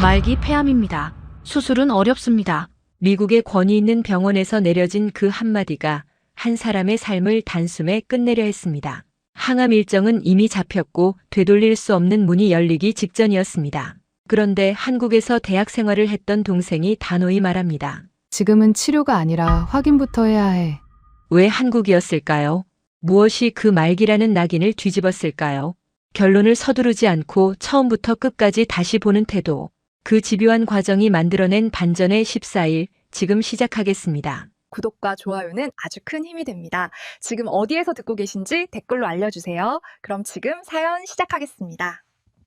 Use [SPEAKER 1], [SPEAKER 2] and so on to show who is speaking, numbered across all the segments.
[SPEAKER 1] 말기 폐암입니다. 수술은 어렵습니다.
[SPEAKER 2] 미국의 권위 있는 병원에서 내려진 그 한마디가 한 사람의 삶을 단숨에 끝내려 했습니다. 항암 일정은 이미 잡혔고 되돌릴 수 없는 문이 열리기 직전이었습니다. 그런데 한국에서 대학 생활을 했던 동생이 단호히 말합니다.
[SPEAKER 3] 지금은 치료가 아니라 확인부터 해야 해.
[SPEAKER 2] 왜 한국이었을까요? 무엇이 그 말기라는 낙인을 뒤집었을까요? 결론을 서두르지 않고 처음부터 끝까지 다시 보는 태도. 그 집요한 과정이 만들어낸 반전의 14일, 지금 시작하겠습니다.
[SPEAKER 4] 구독과 좋아요는 아주 큰 힘이 됩니다. 지금 어디에서 듣고 계신지 댓글로 알려주세요. 그럼 지금 사연 시작하겠습니다.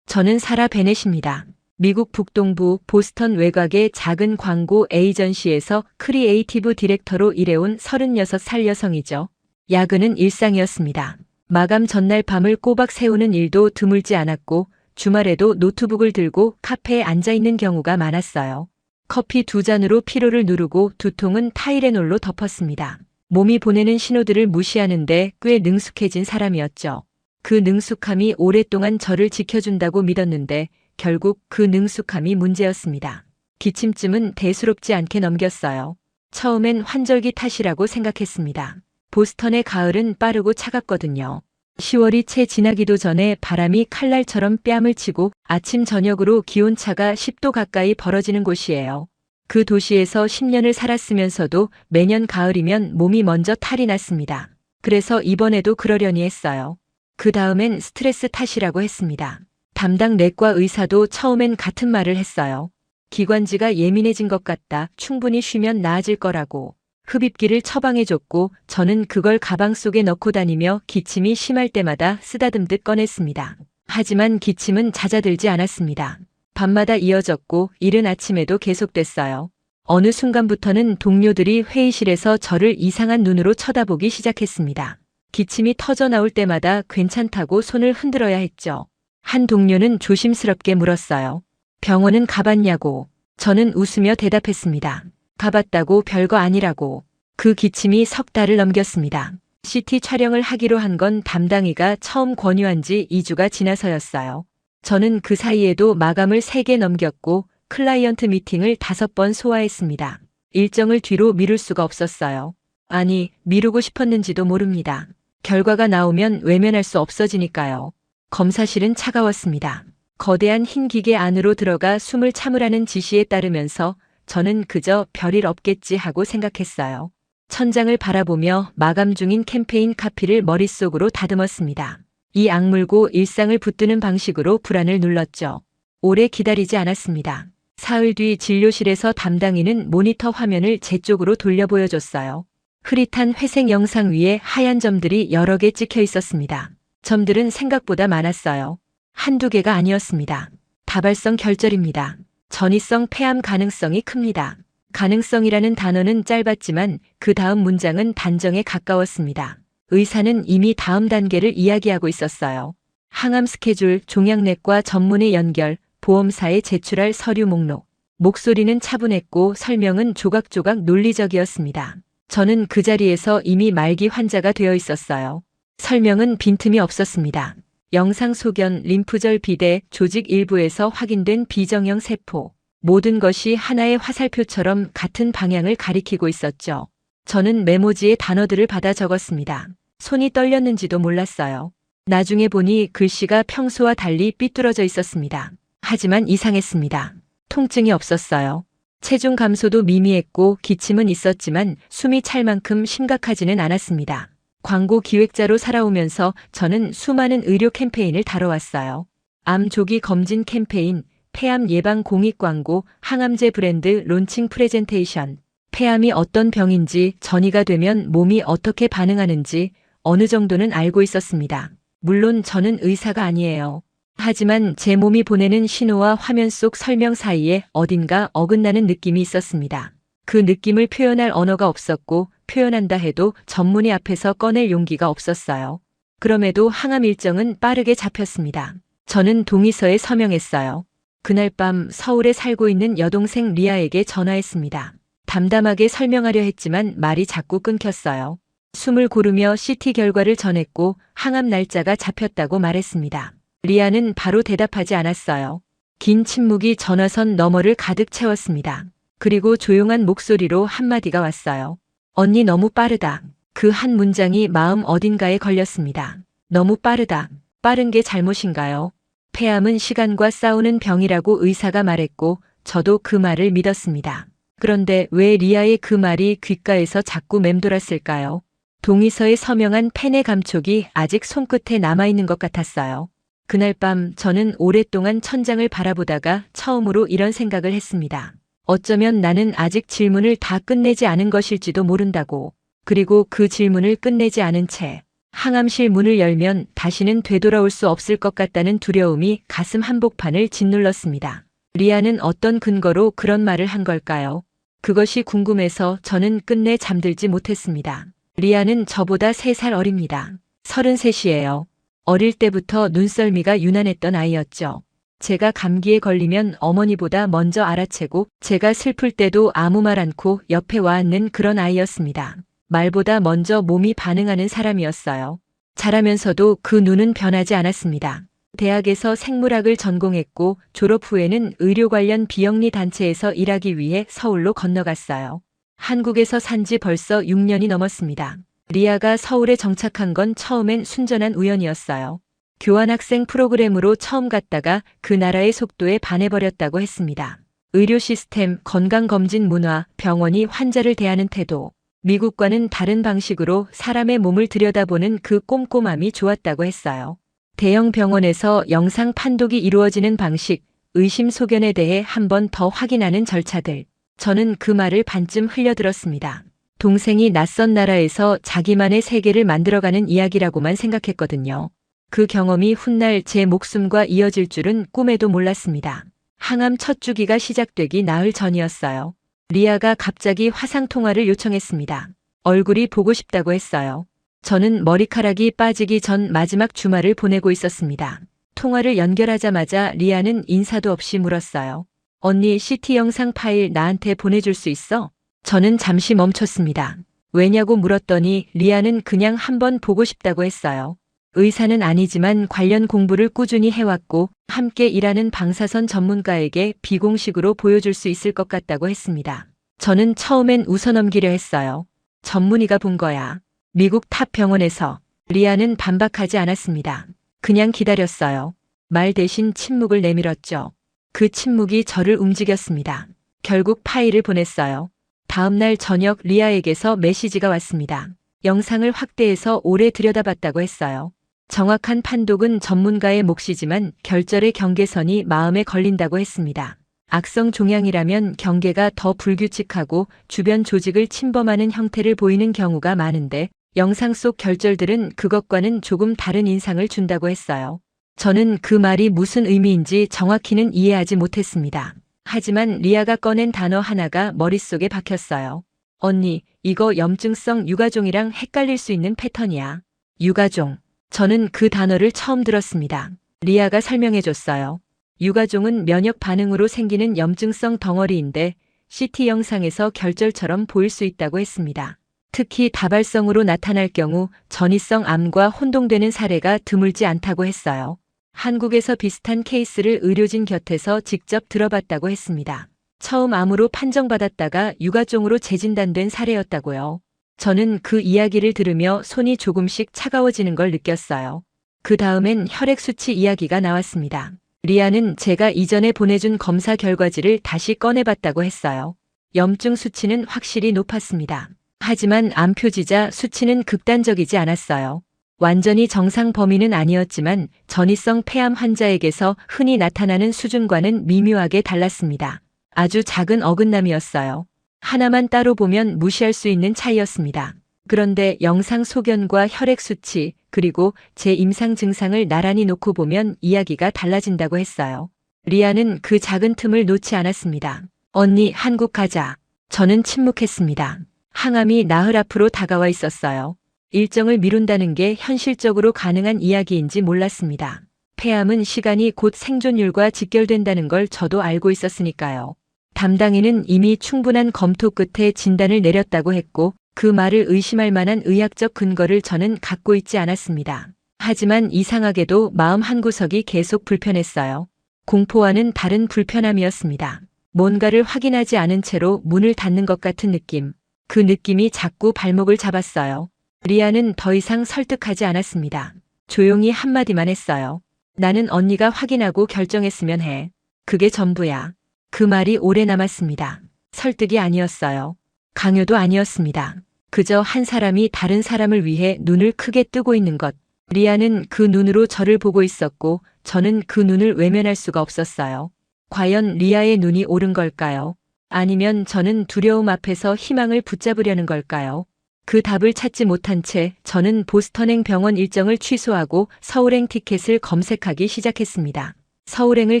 [SPEAKER 2] 저는 사라 베넷입니다. 미국 북동부 보스턴 외곽의 작은 광고 에이전시에서 크리에이티브 디렉터로 일해온 36살 여성이죠. 야근은 일상이었습니다. 마감 전날 밤을 꼬박 새우는 일도 드물지 않았고 주말에도 노트북을 들고 카페에 앉아 있는 경우가 많았어요. 커피 2잔으로 피로를 누르고 두통은 타이레놀로 덮었습니다. 몸이 보내는 신호들을 무시하는데 꽤 능숙해진 사람이었죠. 그 능숙함이 오랫동안 저를 지켜준다고 믿었는데 결국 그 능숙함이 문제였습니다. 기침쯤은 대수롭지 않게 넘겼어요. 처음엔 환절기 탓이라고 생각했습니다. 보스턴의 가을은 빠르고 차갑거든요. 10월이 채 지나기도 전에 바람이 칼날처럼 뺨을 치고 아침 저녁으로 기온차가 10도 가까이 벌어지는 곳이에요. 그 도시에서 10년을 살았으면서도 매년 가을이면 몸이 먼저 탈이 났습니다. 그래서 이번에도 그러려니 했어요. 그 다음엔 스트레스 탓이라고 했습니다. 담당 내과 의사도 처음엔 같은 말을 했어요. 기관지가 예민해진 것 같다. 충분히 쉬면 나아질 거라고. 흡입기를 처방해줬고 저는 그걸 가방 속에 넣고 다니며 기침이 심할 때마다 쓰다듬듯 꺼냈습니다. 하지만 기침은 잦아들지 않았습니다. 밤마다 이어졌고 이른 아침에도 계속됐어요. 어느 순간부터는 동료들이 회의실에서 저를 이상한 눈으로 쳐다보기 시작했습니다. 기침이 터져 나올 때마다 괜찮다고 손을 흔들어야 했죠. 한 동료는 조심스럽게 물었어요. 병원은 가봤냐고. 저는 웃으며 대답했습니다. 가봤다고 별거 아니라고. 그 기침이 석 달을 넘겼습니다. CT 촬영을 하기로 한 건 담당이가 처음 권유한 지 2주가 지나서였어요. 저는 그 사이에도 마감을 3개 넘겼고 클라이언트 미팅을 5번 소화했습니다. 일정을 뒤로 미룰 수가 없었어요. 아니, 미루고 싶었는지도 모릅니다. 결과가 나오면 외면할 수 없어지니까요. 검사실은 차가웠습니다. 거대한 흰 기계 안으로 들어가 숨을 참으라는 지시에 따르면서 저는 그저 별일 없겠지 하고 생각했어요. 천장을 바라보며 마감 중인 캠페인 카피를 머릿속으로 다듬었습니다. 이 악물고 일상을 붙드는 방식으로 불안을 눌렀죠. 오래 기다리지 않았습니다. 사흘 뒤 진료실에서 담당인은 모니터 화면을 제 쪽으로 돌려 보여줬어요. 흐릿한 회색 영상 위에 하얀 점들이 여러 개 찍혀 있었습니다. 점들은 생각보다 많았어요. 한두 개가 아니었습니다. 다발성 결절입니다. 전이성 폐암 가능성이 큽니다. 가능성이라는 단어는 짧았지만 그 다음 문장은 단정에 가까웠습니다. 의사는 이미 다음 단계를 이야기하고 있었어요. 항암 스케줄, 종양내과 전문의 연결, 보험사에 제출할 서류 목록. 목소리는 차분했고 설명은 조각조각 논리적이었습니다. 저는 그 자리에서 이미 말기 환자가 되어 있었어요. 설명은 빈틈이 없었습니다. 영상 소견, 림프절 비대, 조직 일부에서 확인된 비정형 세포. 모든 것이 하나의 화살표처럼 같은 방향을 가리키고 있었죠. 저는 메모지에 단어들을 받아 적었습니다. 손이 떨렸는지도 몰랐어요. 나중에 보니 글씨가 평소와 달리 삐뚤어져 있었습니다. 하지만 이상했습니다. 통증이 없었어요. 체중 감소도 미미했고 기침은 있었지만 숨이 찰 만큼 심각하지는 않았습니다. 광고 기획자로 살아오면서 저는 수많은 의료 캠페인을 다뤄왔어요. 암 조기 검진 캠페인, 폐암 예방 공익 광고, 항암제 브랜드 론칭 프레젠테이션. 폐암이 어떤 병인지, 전이가 되면 몸이 어떻게 반응하는지 어느 정도는 알고 있었습니다. 물론 저는 의사가 아니에요. 하지만 제 몸이 보내는 신호와 화면 속 설명 사이에 어딘가 어긋나는 느낌이 있었습니다. 그 느낌을 표현할 언어가 없었고 표현한다 해도 전문의 앞에서 꺼낼 용기가 없었어요. 그럼에도 항암 일정은 빠르게 잡혔습니다. 저는 동의서에 서명했어요. 그날 밤 서울에 살고 있는 여동생 리아에게 전화했습니다. 담담하게 설명하려 했지만 말이 자꾸 끊겼어요. 숨을 고르며 CT 결과를 전했고 항암 날짜가 잡혔다고 말했습니다. 리아는 바로 대답하지 않았어요. 긴 침묵이 전화선 너머를 가득 채웠습니다. 그리고 조용한 목소리로 한마디가 왔어요. 언니 너무 빠르다. 그 한 문장이 마음 어딘가에 걸렸습니다. 너무 빠르다. 빠른 게 잘못인가요? 폐암은 시간과 싸우는 병이라고 의사가 말했고 저도 그 말을 믿었습니다. 그런데 왜 리아의 그 말이 귓가에서 자꾸 맴돌았을까요? 동의서에 서명한 펜의 감촉이 아직 손끝에 남아있는 것 같았어요. 그날 밤 저는 오랫동안 천장을 바라보다가 처음으로 이런 생각을 했습니다. 어쩌면 나는 아직 질문을 다 끝내지 않은 것일지도 모른다고. 그리고 그 질문을 끝내지 않은 채 항암실 문을 열면 다시는 되돌아올 수 없을 것 같다는 두려움이 가슴 한복판을 짓눌렀습니다. 리아는 어떤 근거로 그런 말을 한 걸까요? 그것이 궁금해서 저는 끝내 잠들지 못했습니다. 리아는 저보다 3살 어립니다. 33이에요. 어릴 때부터 눈썰미가 유난했던 아이였죠. 제가 감기에 걸리면 어머니보다 먼저 알아채고 제가 슬플 때도 아무 말 않고 옆에 와 앉는 그런 아이였습니다. 말보다 먼저 몸이 반응하는 사람이었어요. 자라면서도 그 눈은 변하지 않았습니다. 대학에서 생물학을 전공했고 졸업 후에는 의료 관련 비영리 단체에서 일하기 위해 서울로 건너갔어요. 한국에서 산 지 벌써 6년이 넘었습니다. 리아가 서울에 정착한 건 처음엔 순전한 우연이었어요. 교환학생 프로그램으로 처음 갔다가 그 나라의 속도에 반해버렸다고 했습니다. 의료 시스템, 건강검진 문화, 병원이 환자를 대하는 태도, 미국과는 다른 방식으로 사람의 몸을 들여다보는 그 꼼꼼함이 좋았다고 했어요. 대형 병원에서 영상 판독이 이루어지는 방식, 의심소견에 대해 한 번 더 확인하는 절차들. 저는 그 말을 반쯤 흘려들었습니다. 동생이 낯선 나라에서 자기만의 세계를 만들어가는 이야기라고만 생각했거든요. 그 경험이 훗날 제 목숨과 이어질 줄은 꿈에도 몰랐습니다. 항암 첫 주기가 시작되기 나흘 전이었어요. 리아가 갑자기 화상통화를 요청했습니다. 얼굴이 보고 싶다고 했어요. 저는 머리카락이 빠지기 전 마지막 주말을 보내고 있었습니다. 통화를 연결하자마자 리아는 인사도 없이 물었어요. 언니 CT 영상 파일 나한테 보내줄 수 있어? 저는 잠시 멈췄습니다. 왜냐고 물었더니 리아는 그냥 한번 보고 싶다고 했어요. 의사는 아니지만 관련 공부를 꾸준히 해왔고 함께 일하는 방사선 전문가에게 비공식으로 보여줄 수 있을 것 같다고 했습니다. 저는 처음엔 웃어넘기려 했어요. 전문의가 본 거야. 미국 탑 병원에서. 리아는 반박하지 않았습니다. 그냥 기다렸어요. 말 대신 침묵을 내밀었죠. 그 침묵이 저를 움직였습니다. 결국 파일을 보냈어요. 다음 날 저녁 리아에게서 메시지가 왔습니다. 영상을 확대해서 오래 들여다봤다고 했어요. 정확한 판독은 전문가의 몫이지만 결절의 경계선이 마음에 걸린다고 했습니다. 악성 종양이라면 경계가 더 불규칙하고 주변 조직을 침범하는 형태를 보이는 경우가 많은데 영상 속 결절들은 그것과는 조금 다른 인상을 준다고 했어요. 저는 그 말이 무슨 의미인지 정확히는 이해하지 못했습니다. 하지만 리아가 꺼낸 단어 하나가 머릿속에 박혔어요. 언니, 이거 염증성 유가종이랑 헷갈릴 수 있는 패턴이야. 유가종. 저는 그 단어를 처음 들었습니다. 리아가 설명해줬어요. 유가종은 면역 반응으로 생기는 염증성 덩어리인데 CT 영상에서 결절처럼 보일 수 있다고 했습니다. 특히 다발성으로 나타날 경우 전이성 암과 혼동되는 사례가 드물지 않다고 했어요. 한국에서 비슷한 케이스를 의료진 곁에서 직접 들어봤다고 했습니다. 처음 암으로 판정받았다가 유가종으로 재진단된 사례였다고요. 저는 그 이야기를 들으며 손이 조금씩 차가워지는 걸 느꼈어요. 그 다음엔 혈액 수치 이야기가 나왔습니다. 리아는 제가 이전에 보내준 검사 결과지를 다시 꺼내봤다고 했어요. 염증 수치는 확실히 높았습니다. 하지만 암 표지자 수치는 극단적이지 않았어요. 완전히 정상 범위는 아니었지만 전이성 폐암 환자에게서 흔히 나타나는 수준과는 미묘하게 달랐습니다. 아주 작은 어긋남이었어요. 하나만 따로 보면 무시할 수 있는 차이였습니다. 그런데 영상 소견과 혈액 수치, 그리고 제 임상 증상을 나란히 놓고 보면 이야기가 달라진다고 했어요. 리아는 그 작은 틈을 놓지 않았습니다. 언니, 한국 가자. 저는 침묵했습니다. 항암이 나흘 앞으로 다가와 있었어요. 일정을 미룬다는 게 현실적으로 가능한 이야기인지 몰랐습니다. 폐암은 시간이 곧 생존율과 직결된다는 걸 저도 알고 있었으니까요. 담당인은 이미 충분한 검토 끝에 진단을 내렸다고 했고 그 말을 의심할 만한 의학적 근거를 저는 갖고 있지 않았습니다. 하지만 이상하게도 마음 한구석이 계속 불편했어요. 공포와는 다른 불편함이었습니다. 뭔가를 확인하지 않은 채로 문을 닫는 것 같은 느낌. 그 느낌이 자꾸 발목을 잡았어요. 리아는 더 이상 설득하지 않았습니다. 조용히 한마디만 했어요. 나는 언니가 확인하고 결정했으면 해. 그게 전부야. 그 말이 오래 남았습니다. 설득이 아니었어요. 강요도 아니었습니다. 그저 한 사람이 다른 사람을 위해 눈을 크게 뜨고 있는 것. 리아는 그 눈으로 저를 보고 있었고 저는 그 눈을 외면할 수가 없었어요. 과연 리아의 눈이 옳은 걸까요? 아니면 저는 두려움 앞에서 희망을 붙잡으려는 걸까요? 그 답을 찾지 못한 채 저는 보스턴행 병원 일정을 취소하고 서울행 티켓을 검색하기 시작했습니다. 서울행을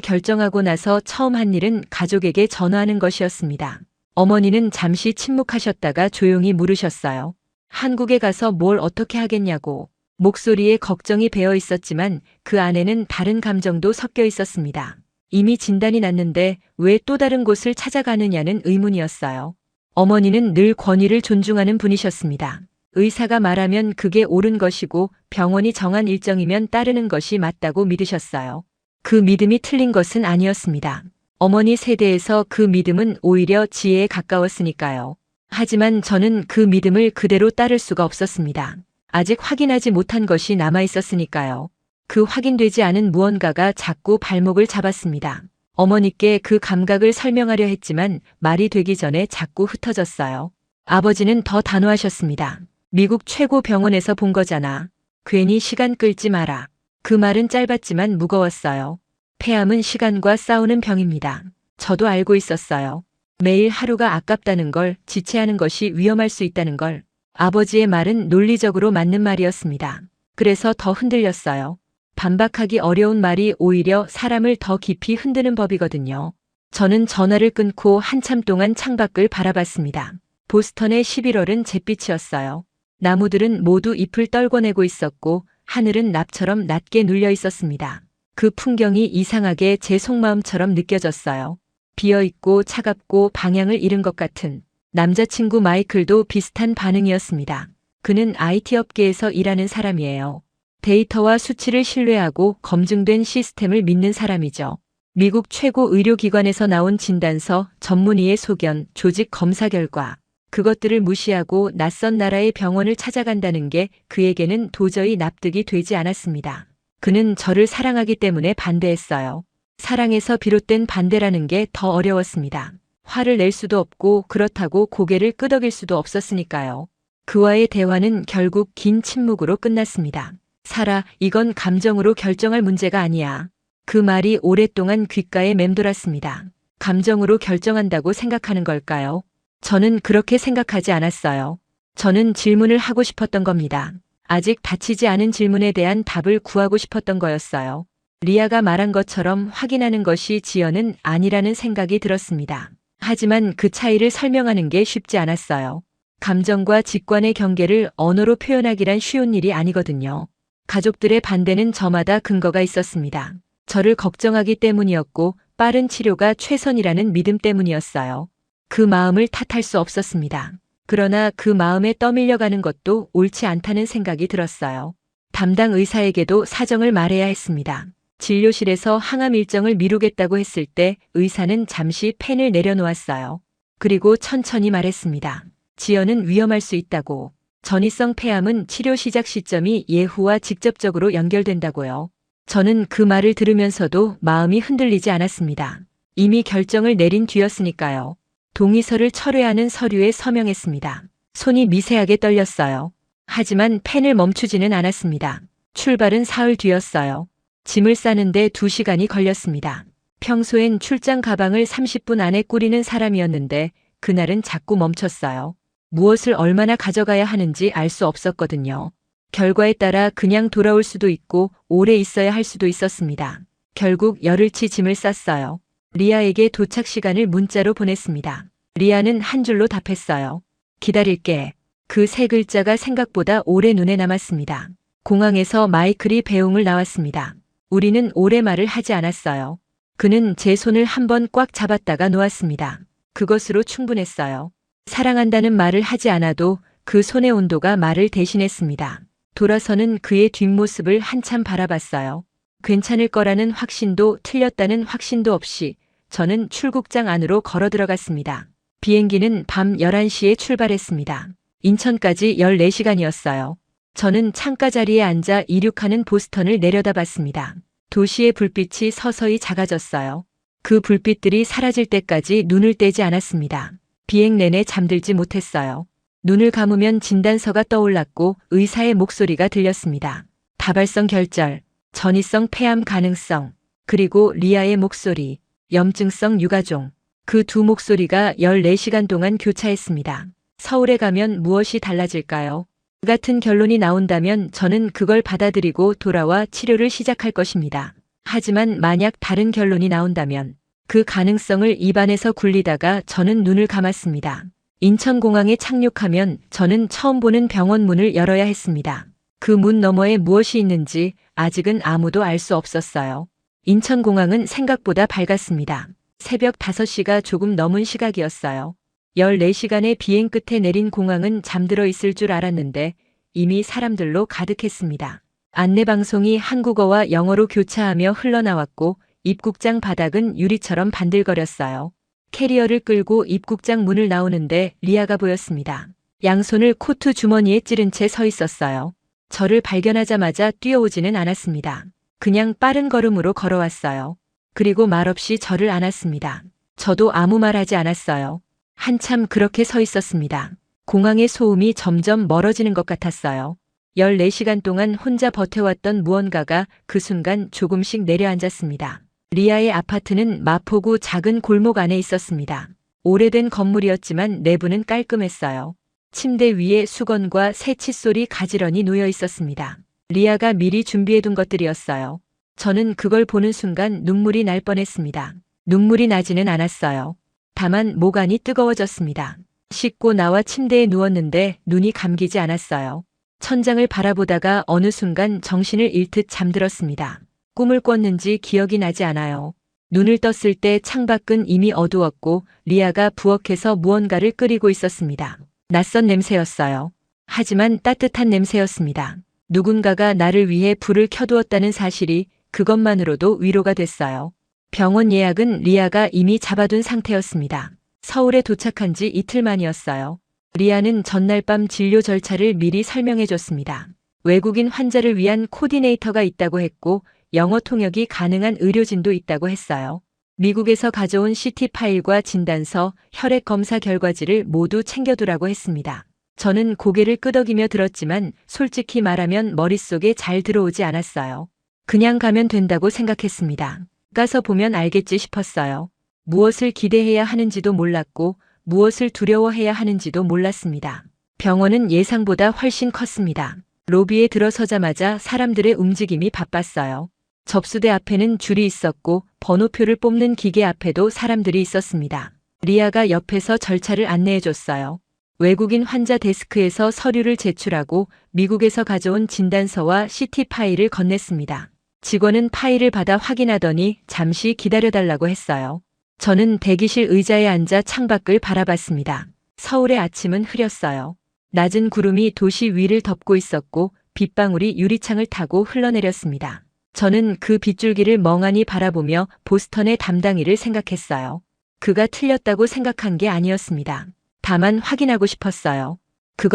[SPEAKER 2] 결정하고 나서 처음 한 일은 가족에게 전화하는 것이었습니다. 어머니는 잠시 침묵하셨다가 조용히 물으셨어요. 한국에 가서 뭘 어떻게 하겠냐고. 목소리에 걱정이 배어 있었지만 그 안에는 다른 감정도 섞여 있었습니다. 이미 진단이 났는데 왜 또 다른 곳을 찾아가느냐는 의문이었어요. 어머니는 늘 권위를 존중하는 분이셨습니다. 의사가 말하면 그게 옳은 것이고 병원이 정한 일정이면 따르는 것이 맞다고 믿으셨어요. 그 믿음이 틀린 것은 아니었습니다. 어머니 세대에서 그 믿음은 오히려 지혜에 가까웠으니까요. 하지만 저는 그 믿음을 그대로 따를 수가 없었습니다. 아직 확인하지 못한 것이 남아 있었으니까요. 그 확인되지 않은 무언가가 자꾸 발목을 잡았습니다. 어머니께 그 감각을 설명하려 했지만 말이 되기 전에 자꾸 흩어졌어요. 아버지는 더 단호하셨습니다. 미국 최고 병원에서 본 거잖아. 괜히 시간 끌지 마라. 그 말은 짧았지만 무거웠어요. 폐암은 시간과 싸우는 병입니다. 저도 알고 있었어요. 매일 하루가 아깝다는 걸, 지체하는 것이 위험할 수 있다는 걸. 아버지의 말은 논리적으로 맞는 말이었습니다. 그래서 더 흔들렸어요. 반박하기 어려운 말이 오히려 사람을 더 깊이 흔드는 법이거든요. 저는 전화를 끊고 한참 동안 창밖을 바라봤습니다. 보스턴의 11월은 잿빛이었어요. 나무들은 모두 잎을 떨궈내고 있었고 하늘은 납처럼 낮게 눌려 있었습니다. 그 풍경이 이상하게 제 속마음처럼 느껴졌어요. 비어있고 차갑고 방향을 잃은 것 같은. 남자친구 마이클도 비슷한 반응이었습니다. 그는 IT 업계에서 일하는 사람이에요. 데이터와 수치를 신뢰하고 검증된 시스템을 믿는 사람이죠. 미국 최고 의료기관에서 나온 진단서, 전문의의 소견, 조직 검사 결과. 그것들을 무시하고 낯선 나라의 병원을 찾아간다는 게 그에게는 도저히 납득이 되지 않았습니다. 그는 저를 사랑하기 때문에 반대했어요. 사랑에서 비롯된 반대라는 게 더 어려웠습니다. 화를 낼 수도 없고 그렇다고 고개를 끄덕일 수도 없었으니까요. 그와의 대화는 결국 긴 침묵으로 끝났습니다. 사라, 이건 감정으로 결정할 문제가 아니야. 그 말이 오랫동안 귓가에 맴돌았습니다. 감정으로 결정한다고 생각하는 걸까요? 저는 그렇게 생각하지 않았어요. 저는 질문을 하고 싶었던 겁니다. 아직 닫히지 않은 질문에 대한 답을 구하고 싶었던 거였어요. 리아가 말한 것처럼 확인하는 것이 지연은 아니라는 생각이 들었습니다. 하지만 그 차이를 설명하는 게 쉽지 않았어요. 감정과 직관의 경계를 언어로 표현하기란 쉬운 일이 아니거든요. 가족들의 반대는 저마다 근거가 있었습니다. 저를 걱정하기 때문이었고 빠른 치료가 최선이라는 믿음 때문이었어요. 그 마음을 탓할 수 없었습니다. 그러나 그 마음에 떠밀려가는 것도 옳지 않다는 생각이 들었어요. 담당 의사에게도 사정을 말해야 했습니다. 진료실에서 항암 일정을 미루겠다고 했을 때 의사는 잠시 펜을 내려놓았어요. 그리고 천천히 말했습니다. 지연은 위험할 수 있다고. 전이성 폐암은 치료 시작 시점이 예후와 직접적으로 연결된다고요. 저는 그 말을 들으면서도 마음이 흔들리지 않았습니다. 이미 결정을 내린 뒤였으니까요. 동의서를 철회하는 서류에 서명했습니다. 손이 미세하게 떨렸어요. 하지만 펜을 멈추지는 않았습니다. 출발은 사흘 뒤였어요. 짐을 싸는데 2시간이 걸렸습니다. 평소엔 출장 가방을 30분 안에 꾸리는 사람이었는데 그날은 자꾸 멈췄어요. 무엇을 얼마나 가져가야 하는지 알 수 없었거든요. 결과에 따라 그냥 돌아올 수도 있고 오래 있어야 할 수도 있었습니다. 결국 열흘치 짐을 쌌어요. 리아에게 도착 시간을 문자로 보냈습니다. 리아는 한 줄로 답했어요. 기다릴게. 그 세 글자가 생각보다 오래 눈에 남았습니다. 공항에서 마이클이 배웅을 나왔습니다. 우리는 오래 말을 하지 않았어요. 그는 제 손을 한번 꽉 잡았다가 놓았습니다. 그것으로 충분했어요. 사랑한다는 말을 하지 않아도 그 손의 온도가 말을 대신했습니다. 돌아서는 그의 뒷모습을 한참 바라봤어요. 괜찮을 거라는 확신도 틀렸다는 확신도 없이 저는 출국장 안으로 걸어 들어갔습니다. 비행기는 밤 11시에 출발했습니다. 인천까지 14시간이었어요. 저는 창가 자리에 앉아 이륙하는 보스턴을 내려다봤습니다. 도시의 불빛이 서서히 작아졌어요. 그 불빛들이 사라질 때까지 눈을 떼지 않았습니다. 비행 내내 잠들지 못했어요. 눈을 감으면 진단서가 떠올랐고 의사의 목소리가 들렸습니다. 다발성 결절, 전이성 폐암 가능성, 그리고 리아의 목소리, 염증성 유가종. 그 두 목소리가 14시간 동안 교차했습니다. 서울에 가면 무엇이 달라질까요? 같은 결론이 나온다면 저는 그걸 받아들이고 돌아와 치료를 시작할 것입니다. 하지만 만약 다른 결론이 나온다면 그 가능성을 입안에서 굴리다가 저는 눈을 감았습니다. 인천공항에 착륙하면 저는 처음 보는 병원 문을 열어야 했습니다. 그 문 너머에 무엇이 있는지 아직은 아무도 알 수 없었어요. 인천공항은 생각보다 밝았습니다. 새벽 5시가 조금 넘은 시각이었어요. 14시간의 비행 끝에 내린 공항은 잠들어 있을 줄 알았는데 이미 사람들로 가득했습니다. 안내방송이 한국어와 영어로 교차하며 흘러나왔고 입국장 바닥은 유리처럼 반들거렸어요. 캐리어를 끌고 입국장 문을 나오는데 리아가 보였습니다. 양손을 코트 주머니에 찌른 채 서 있었어요. 저를 발견하자마자 뛰어오지는 않았습니다. 그냥 빠른 걸음으로 걸어왔어요. 그리고 말없이 저를 안았습니다. 저도 아무 말 하지 않았어요. 한참 그렇게 서 있었습니다. 공항의 소음이 점점 멀어지는 것 같았어요. 14시간 동안 혼자 버텨왔던 무언가가 그 순간 조금씩 내려앉았습니다. 리아의 아파트는 마포구 작은 골목 안에 있었습니다. 오래된 건물이었지만 내부는 깔끔했어요. 침대 위에 수건과 새 칫솔이 가지런히 놓여 있었습니다. 리아가 미리 준비해둔 것들이었어요. 저는 그걸 보는 순간 눈물이 날 뻔했습니다. 눈물이 나지는 않았어요. 다만 목 안이 뜨거워졌습니다. 씻고 나와 침대에 누웠는데 눈이 감기지 않았어요. 천장을 바라보다가 어느 순간 정신을 잃듯 잠들었습니다. 꿈을 꿨는지 기억이 나지 않아요. 눈을 떴을 때 창밖은 이미 어두웠고 리아가 부엌에서 무언가를 끓이고 있었습니다. 낯선 냄새였어요. 하지만 따뜻한 냄새였습니다. 누군가가 나를 위해 불을 켜두었다는 사실이 그것만으로도 위로가 됐어요. 병원 예약은 리아가 이미 잡아둔 상태였습니다. 서울에 도착한 지 이틀 만이었어요. 리아는 전날 밤 진료 절차를 미리 설명해 줬습니다. 외국인 환자를 위한 코디네이터가 있다고 했고 영어 통역이 가능한 의료진도 있다고 했어요. 미국에서 가져온 CT 파일과 진단서, 혈액 검사 결과지를 모두 챙겨두라고 했습니다. 저는 고개를 끄덕이며 들었지만 솔직히 말하면 머릿속에 잘 들어오지 않았어요. 그냥 가면 된다고 생각했습니다. 가서 보면 알겠지 싶었어요. 무엇을 기대해야 하는지도 몰랐고 무엇을 두려워해야 하는지도 몰랐습니다. 병원은 예상보다 훨씬 컸습니다. 로비에 들어서자마자 사람들의 움직임이 바빴어요. 접수대 앞에는 줄이 있었고 번호표를 뽑는 기계 앞에도 사람들이 있었습니다. 리아가 옆에서 절차를 안내해줬어요. 외국인 환자 데스크에서 서류를 제출하고 미국에서 가져온 진단서와 CT 파일을 건넸습니다. 직원은 파일을 받아 확인하더니 잠시 기다려달라고 했어요. 저는 대기실 의자에 앉아 창밖을 바라봤습니다. 서울의 아침은 흐렸어요. 낮은 구름이 도시 위를 덮고 있었고 빗방울이 유리창을 타고 흘러내렸습니다. 저는 그 빗줄기를 멍하니 바라보며 보스턴의 담당이를 생각했어요. 그가 틀렸다고 생각한 게 아니었습니다. 다만 확인하고 싶었어요.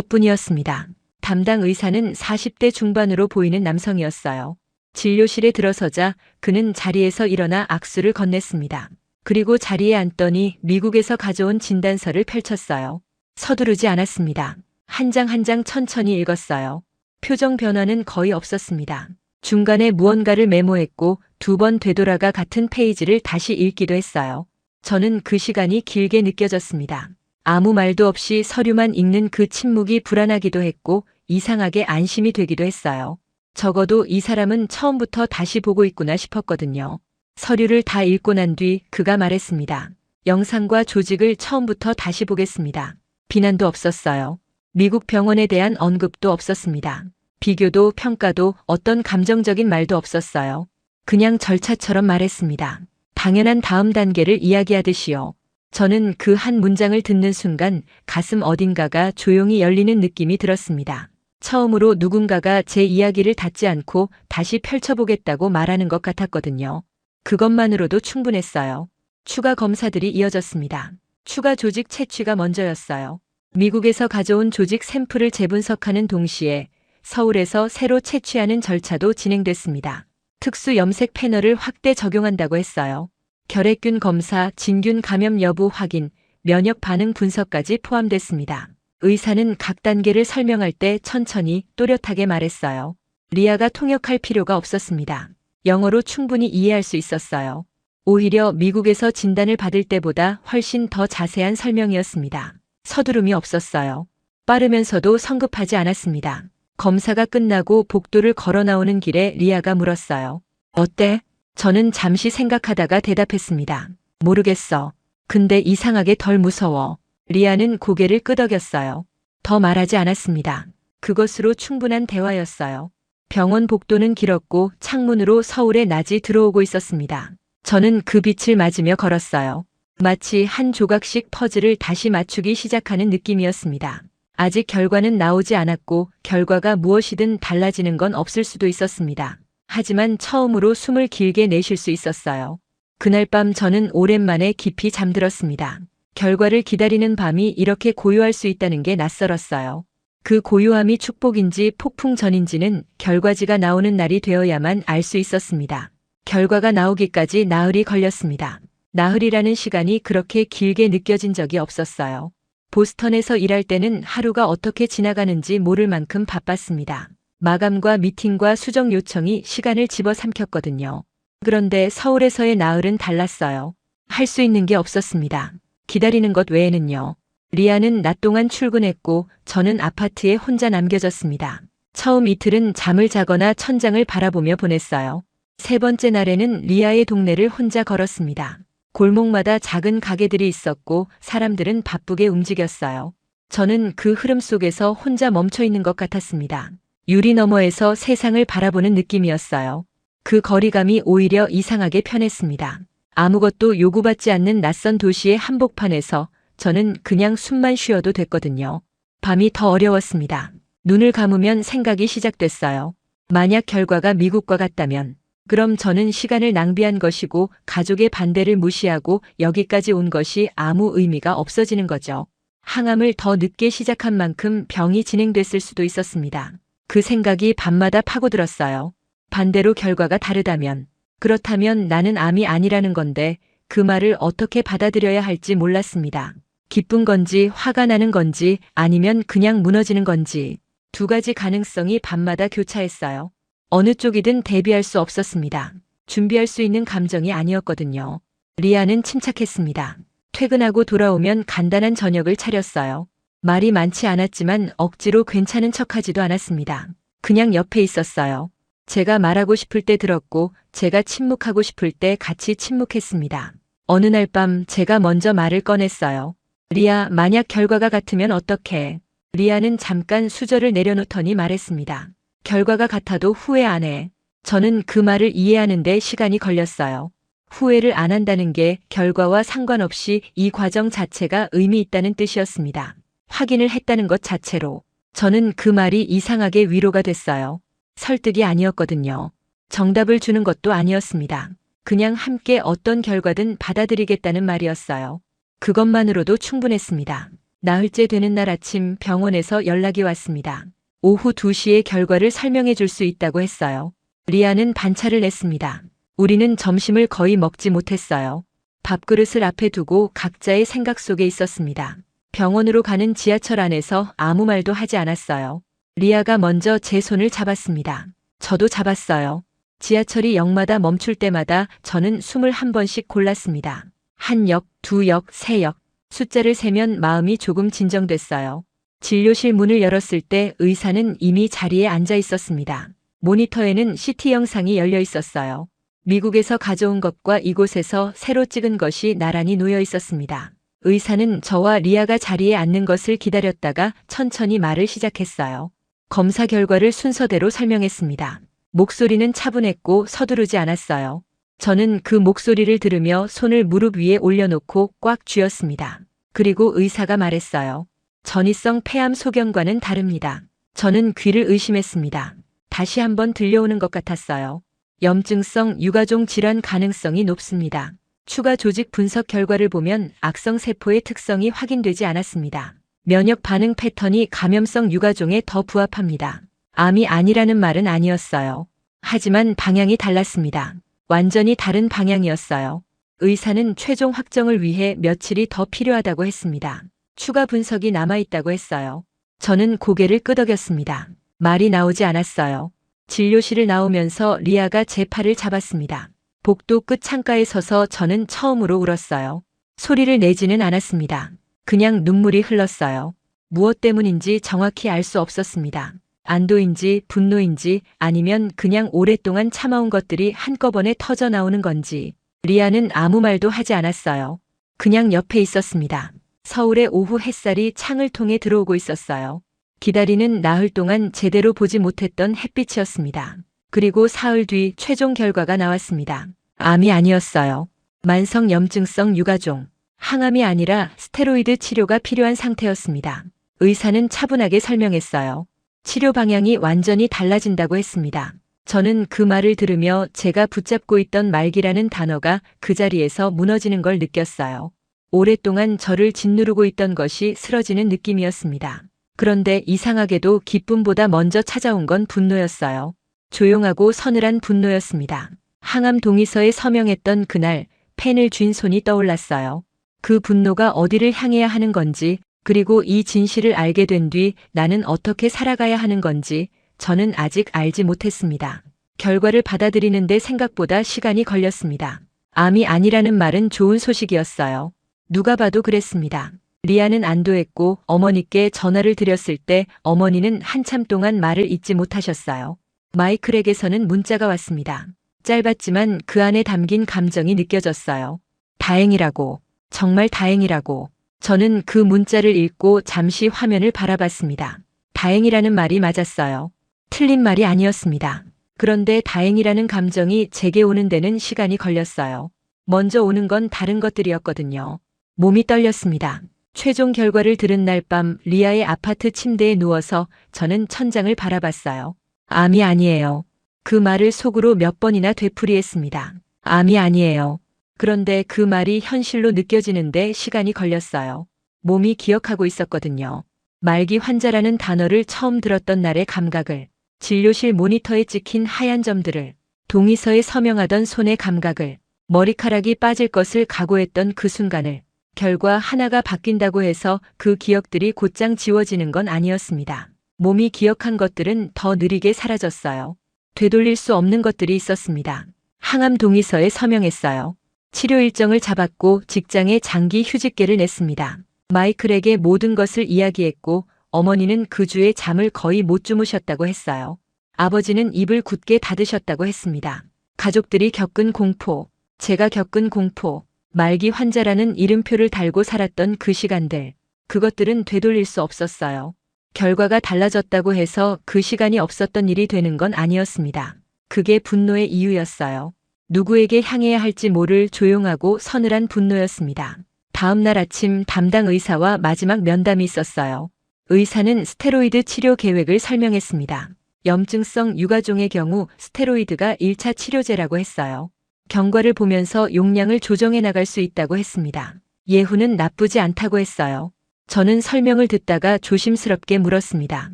[SPEAKER 2] 그것뿐이었습니다. 담당 의사는 40대 중반으로 보이는 남성이었어요. 진료실에 들어서자 그는 자리에서 일어나 악수를 건넸습니다. 그리고 자리에 앉더니 미국에서 가져온 진단서를 펼쳤어요. 서두르지 않았습니다. 한 장 한 장 천천히 읽었어요. 표정 변화는 거의 없었습니다. 중간에 무언가를 메모했고 2번 되돌아가 같은 페이지를 다시 읽기도 했어요. 저는 그 시간이 길게 느껴졌습니다. 아무 말도 없이 서류만 읽는 그 침묵이 불안하기도 했고 이상하게 안심이 되기도 했어요. 적어도 이 사람은 처음부터 다시 보고 있구나 싶었거든요. 서류를 다 읽고 난 뒤 그가 말했습니다. 영상과 조직을 처음부터 다시 보겠습니다. 비난도 없었어요. 미국 병원에 대한 언급도 없었습니다. 비교도 평가도 어떤 감정적인 말도 없었어요. 그냥 절차처럼 말했습니다. 당연한 다음 단계를 이야기하듯이요. 저는 그 한 문장을 듣는 순간 가슴 어딘가가 조용히 열리는 느낌이 들었습니다. 처음으로 누군가가 제 이야기를 닫지 않고 다시 펼쳐보겠다고 말하는 것 같았거든요. 그것만으로도 충분했어요. 추가 검사들이 이어졌습니다. 추가 조직 채취가 먼저였어요. 미국에서 가져온 조직 샘플을 재분석하는 동시에 서울에서 새로 채취하는 절차도 진행됐습니다. 특수 염색 패널을 확대 적용한다고 했어요. 결핵균 검사, 진균 감염 여부 확인, 면역 반응 분석까지 포함됐습니다. 의사는 각 단계를 설명할 때 천천히 또렷하게 말했어요. 리아가 통역할 필요가 없었습니다. 영어로 충분히 이해할 수 있었어요. 오히려 미국에서 진단을 받을 때보다 훨씬 더 자세한 설명이었습니다. 서두름이 없었어요. 빠르면서도 성급하지 않았습니다. 검사가 끝나고 복도를 걸어 나오는 길에 리아가 물었어요. 어때? 저는 잠시 생각하다가 대답했습니다. 모르겠어. 근데 이상하게 덜 무서워. 리아는 고개를 끄덕였어요. 더 말하지 않았습니다. 그것으로 충분한 대화였어요. 병원 복도는 길었고 창문으로 서울의 낮이 들어오고 있었습니다. 저는 그 빛을 맞으며 걸었어요. 마치 한 조각씩 퍼즐을 다시 맞추기 시작하는 느낌이었습니다. 아직 결과는 나오지 않았고 결과가 무엇이든 달라지는 건 없을 수도 있었습니다. 하지만 처음으로 숨을 길게 내쉴 수 있었어요. 그날 밤 저는 오랜만에 깊이 잠들었습니다. 결과를 기다리는 밤이 이렇게 고요할 수 있다는 게 낯설었어요. 그 고요함이 축복인지 폭풍 전인지는 결과지가 나오는 날이 되어야만 알 수 있었습니다. 결과가 나오기까지 나흘이 걸렸습니다. 나흘이라는 시간이 그렇게 길게 느껴진 적이 없었어요. 보스턴에서 일할 때는 하루가 어떻게 지나가는지 모를 만큼 바빴습니다. 마감과 미팅과 수정 요청이 시간을 집어삼켰거든요. 그런데 서울에서의 나흘은 달랐어요. 할 수 있는 게 없었습니다. 기다리는 것 외에는요. 리아는 낮 동안 출근했고 저는 아파트에 혼자 남겨졌습니다. 처음 이틀은 잠을 자거나 천장을 바라보며 보냈어요. 세 번째 날에는 리아의 동네를 혼자 걸었습니다. 골목마다 작은 가게들이 있었고 사람들은 바쁘게 움직였어요. 저는 그 흐름 속에서 혼자 멈춰 있는 것 같았습니다. 유리 너머에서 세상을 바라보는 느낌이었어요. 그 거리감이 오히려 이상하게 편했습니다. 아무것도 요구받지 않는 낯선 도시의 한복판에서 저는 그냥 숨만 쉬어도 됐거든요. 밤이 더 어려웠습니다. 눈을 감으면 생각이 시작됐어요. 만약 결과가 미국과 같다면 그럼 저는 시간을 낭비한 것이고 가족의 반대를 무시하고 여기까지 온 것이 아무 의미가 없어지는 거죠. 항암을 더 늦게 시작한 만큼 병이 진행됐을 수도 있었습니다. 그 생각이 밤마다 파고들었어요. 반대로 결과가 다르다면, 그렇다면 나는 암이 아니라는 건데 그 말을 어떻게 받아들여야 할지 몰랐습니다. 기쁜 건지 화가 나는 건지 아니면 그냥 무너지는 건지 두 가지 가능성이 밤마다 교차했어요. 어느 쪽이든 대비할 수 없었습니다. 준비할 수 있는 감정이 아니었거든요. 리아는 침착했습니다. 퇴근하고 돌아오면 간단한 저녁을 차렸어요. 말이 많지 않았지만 억지로 괜찮은 척하지도 않았습니다. 그냥 옆에 있었어요. 제가 말하고 싶을 때 들었고 제가 침묵하고 싶을 때 같이 침묵했습니다. 어느 날 밤 제가 먼저 말을 꺼냈어요. 리아, 만약 결과가 같으면 어떡해? 리아는 잠깐 수저를 내려놓더니 말했습니다. 결과가 같아도 후회 안 해. 저는 그 말을 이해하는데 시간이 걸렸어요. 후회를 안 한다는 게 결과와 상관없이 이 과정 자체가 의미 있다는 뜻이었습니다. 확인을 했다는 것 자체로. 저는 그 말이 이상하게 위로가 됐어요. 설득이 아니었거든요. 정답을 주는 것도 아니었습니다. 그냥 함께 어떤 결과든 받아들이겠다는 말이었어요. 그것만으로도 충분했습니다. 나흘째 되는 날 아침 병원에서 연락이 왔습니다. 오후 2시에 결과를 설명해 줄 수 있다고 했어요. 리아는 반차를 냈습니다. 우리는 점심을 거의 먹지 못했어요. 밥그릇을 앞에 두고 각자의 생각 속에 있었습니다. 병원으로 가는 지하철 안에서 아무 말도 하지 않았어요. 리아가 먼저 제 손을 잡았습니다. 저도 잡았어요. 지하철이 역마다 멈출 때마다 저는 숨을 한 번씩 골랐습니다. 한 역, 두 역, 세 역. 숫자를 세면 마음이 조금 진정됐어요. 진료실 문을 열었을 때 의사는 이미 자리에 앉아 있었습니다. 모니터에는 CT 영상이 열려 있었어요. 미국에서 가져온 것과 이곳에서 새로 찍은 것이 나란히 놓여 있었습니다. 의사는 저와 리아가 자리에 앉는 것을 기다렸다가 천천히 말을 시작했어요. 검사 결과를 순서대로 설명했습니다. 목소리는 차분했고 서두르지 않았어요. 저는 그 목소리를 들으며 손을 무릎 위에 올려놓고 꽉 쥐었습니다. 그리고 의사가 말했어요. 전이성 폐암 소견과는 다릅니다. 저는 귀를 의심했습니다. 다시 한번 들려오는 것 같았어요. 염증성 유가종 질환 가능성이 높습니다. 추가 조직 분석 결과를 보면 악성 세포의 특성이 확인되지 않았습니다. 면역 반응 패턴이 감염성 유가종에 더 부합합니다. 암이 아니라는 말은 아니었어요. 하지만 방향이 달랐습니다. 완전히 다른 방향이었어요. 의사는 최종 확정을 위해 며칠이 더 필요하다고 했습니다. 추가 분석이 남아있다고 했어요. 저는 고개를 끄덕였습니다. 말이 나오지 않았어요. 진료실을 나오면서 리아가 제 팔을 잡았습니다. 복도 끝 창가에 서서 저는 처음으로 울었어요. 소리를 내지는 않았습니다. 그냥 눈물이 흘렀어요. 무엇 때문인지 정확히 알 수 없었습니다. 안도인지 분노인지 아니면 그냥 오랫동안 참아온 것들이 한꺼번에 터져 나오는 건지. 리아는 아무 말도 하지 않았어요. 그냥 옆에 있었습니다. 서울의 오후 햇살이 창을 통해 들어오고 있었어요. 기다리는 나흘 동안 제대로 보지 못했던 햇빛이었습니다. 그리고 사흘 뒤 최종 결과가 나왔습니다. 암이 아니었어요. 만성 염증성 유가종. 항암이 아니라 스테로이드 치료가 필요한 상태였습니다. 의사는 차분하게 설명했어요. 치료 방향이 완전히 달라진다고 했습니다. 저는 그 말을 들으며 제가 붙잡고 있던 말기라는 단어가 그 자리에서 무너지는 걸 느꼈어요. 오랫동안 저를 짓누르고 있던 것이 쓰러지는 느낌이었습니다. 그런데 이상하게도 기쁨보다 먼저 찾아온 건 분노였어요. 조용하고 서늘한 분노였습니다. 항암 동의서에 서명했던 그날 펜을 쥔 손이 떠올랐어요. 그 분노가 어디를 향해야 하는 건지, 그리고 이 진실을 알게 된 뒤 나는 어떻게 살아가야 하는 건지 저는 아직 알지 못했습니다. 결과를 받아들이는데 생각보다 시간이 걸렸습니다. 암이 아니라는 말은 좋은 소식이었어요. 누가 봐도 그랬습니다. 리아는 안도했고 어머니께 전화를 드렸을 때 어머니는 한참 동안 말을 잇지 못하셨어요. 마이클에게서는 문자가 왔습니다. 짧았지만 그 안에 담긴 감정이 느껴졌어요. 다행이라고, 정말 다행이라고. 저는 그 문자를 읽고 잠시 화면을 바라봤습니다. 다행이라는 말이 맞았어요. 틀린 말이 아니었습니다. 그런데 다행이라는 감정이 제게 오는 데는 시간이 걸렸어요. 먼저 오는 건 다른 것들이었거든요. 몸이 떨렸습니다. 최종 결과를 들은 날 밤 리아의 아파트 침대에 누워서 저는 천장을 바라봤어요. 암이 아니에요. 그 말을 속으로 몇 번이나 되풀이했습니다. 암이 아니에요. 그런데 그 말이 현실로 느껴지는데 시간이 걸렸어요. 몸이 기억하고 있었거든요. 말기 환자라는 단어를 처음 들었던 날의 감각을, 진료실 모니터에 찍힌 하얀 점들을, 동의서에 서명하던 손의 감각을, 머리카락이 빠질 것을 각오했던 그 순간을. 결과 하나가 바뀐다고 해서 그 기억들이 곧장 지워지는 건 아니었습니다. 몸이 기억한 것들은 더 느리게 사라졌어요. 되돌릴 수 없는 것들이 있었습니다. 항암 동의서에 서명했어요. 치료 일정을 잡았고 직장에 장기 휴직계를 냈습니다. 마이클에게 모든 것을 이야기했고 어머니는 그 주에 잠을 거의 못 주무셨다고 했어요. 아버지는 입을 굳게 닫으셨다고 했습니다. 가족들이 겪은 공포, 제가 겪은 공포, 말기 환자라는 이름표를 달고 살았던 그 시간들, 그것들은 되돌릴 수 없었어요. 결과가 달라졌다고 해서 그 시간이 없었던 일이 되는 건 아니었습니다. 그게 분노의 이유였어요. 누구에게 향해야 할지 모를 조용하고 서늘한 분노였습니다. 다음 날 아침 담당 의사와 마지막 면담이 있었어요. 의사는 스테로이드 치료 계획을 설명했습니다. 염증성 유가종의 경우 스테로이드가 1차 치료제라고 했어요. 경과를 보면서 용량을 조정해 나갈 수 있다고 했습니다. 예후는 나쁘지 않다고 했어요. 저는 설명을 듣다가 조심스럽게 물었습니다.